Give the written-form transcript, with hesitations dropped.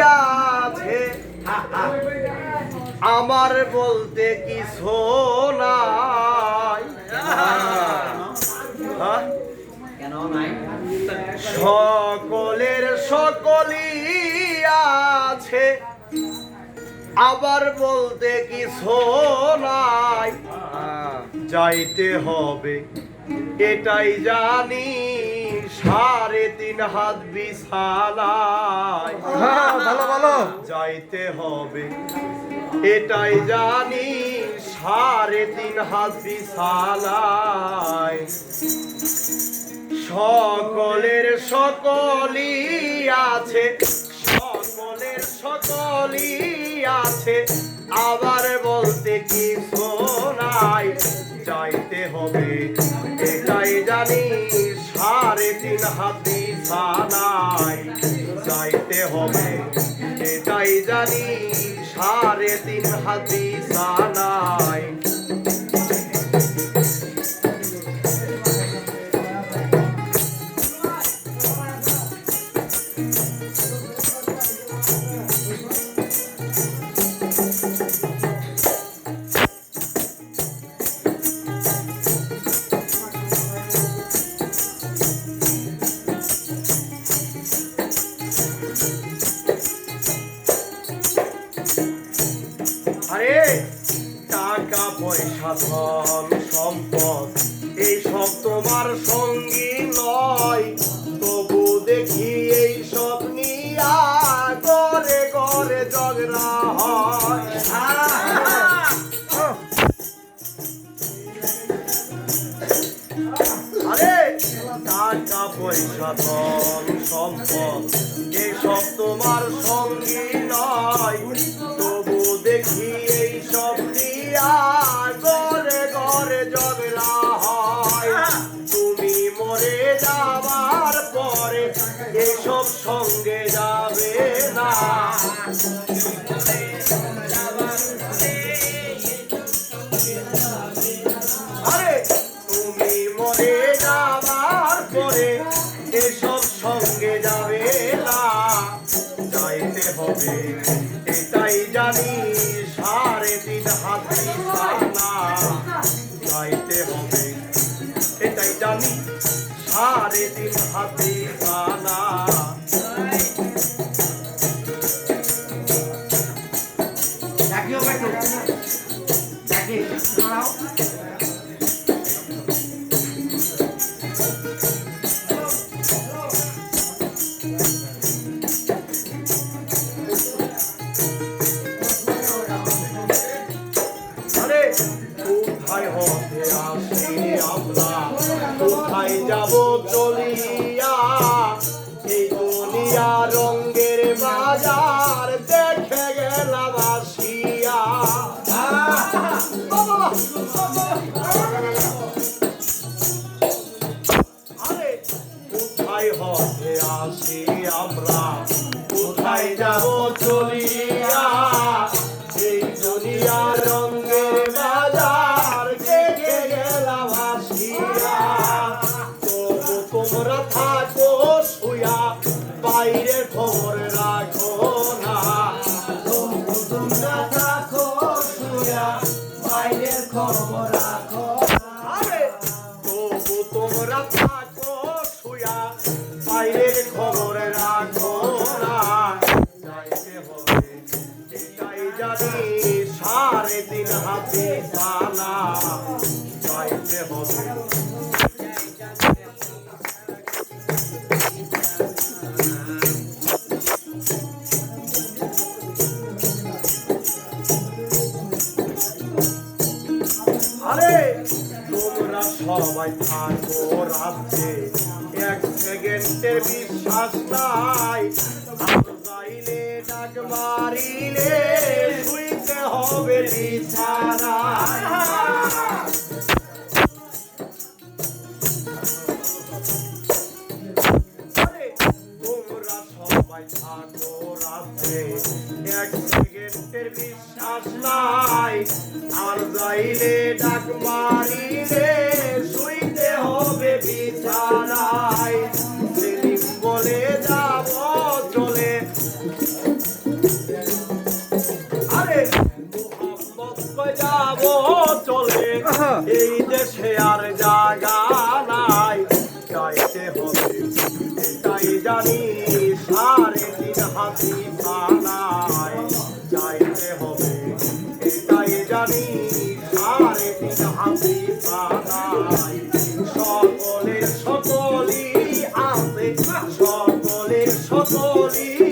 আছে, আমার বলতে কিছু নাই। কেন নাই? সকলের সকলই আছে, আবার বলতে কিছু নাই। যাইতে হবে এটাই জানি, 3.5 হাত বিছানায়। ভালো ভালো। যাইতে হবে এটাই জানি, 3.5 হাত বিছানায়। সকলের সকলই আছে, সকলের সকলই আছে, আবার বলতে কিছু নাই। যাইতে হবে এটাই জানি, 3.5 হাত বিছানায়। যাইতে হবে এটাই জানি, 3.5 হাত বিছানায়। আরে টাকা পয়সা ধন সম্পদ এইসব তোমার সঙ্গী নয়, তবু দেখি এই সব নিয়া করে করে ঝগড়া হয়। আরে টাকা পয়সা ধন সম্পদ এইসব তোমার সঙ্গী নয়, তবু দেখি এই সব দিয়া ঘরে ঘরে ঝগড়া হয়। তুমি মরে যাবার পরে এসব সঙ্গে যাবে না। আরে তুমি মরে যাবার পরে এসব সঙ্গে যাবে না। যাইতে হবে এটাই জানি, 3.5 হাত বিছানা। যাইতে হবে এটাই জানি, 3.5 হাত বিছানা। ডাকিও বেটু, ডাকি দাঁড়াও। আরে কোথায় হতে আসি আমরা, কোথায় যাব চলিয়া, এই দুনিয়া রঙ্গের বাজার দেখে গেলাম আসিয়া। আরে কোথায় হতে আসি আমরা, কোথায় যাব চলিয়া, এই দুনিয়া রঙ্গের বাজার দেখে গেলাম আসিয়া। তবু তোমরা থাকো শুয়া, বাইরে খবর রাখো না। তবু তোমরা থাকো শুয়া, বাইরের খবর রাখো না। আরে তবু তোমরা থাকো শুয়া, বাইরের খবর রাখো না। যাইতে হবে এটাই জানি, 3.5 হাত বিছানা। যাইতে হবে আরে তোমরা সবাই থাকো রাজ্যে, 1 সেকেন্ডের বিশ্বাস নাই। যাইলে ডাক মারিলে শুইতে হবে বিছানায়। তোমরা সবাই থাকো রাজ্যে, 1 সেকেন্ডের বিশ্বাস নাই। আর যাইলে ডাক মারিলে শুইতে হবে বিছানায়। সেলিম বলে যাব চলে, শতলি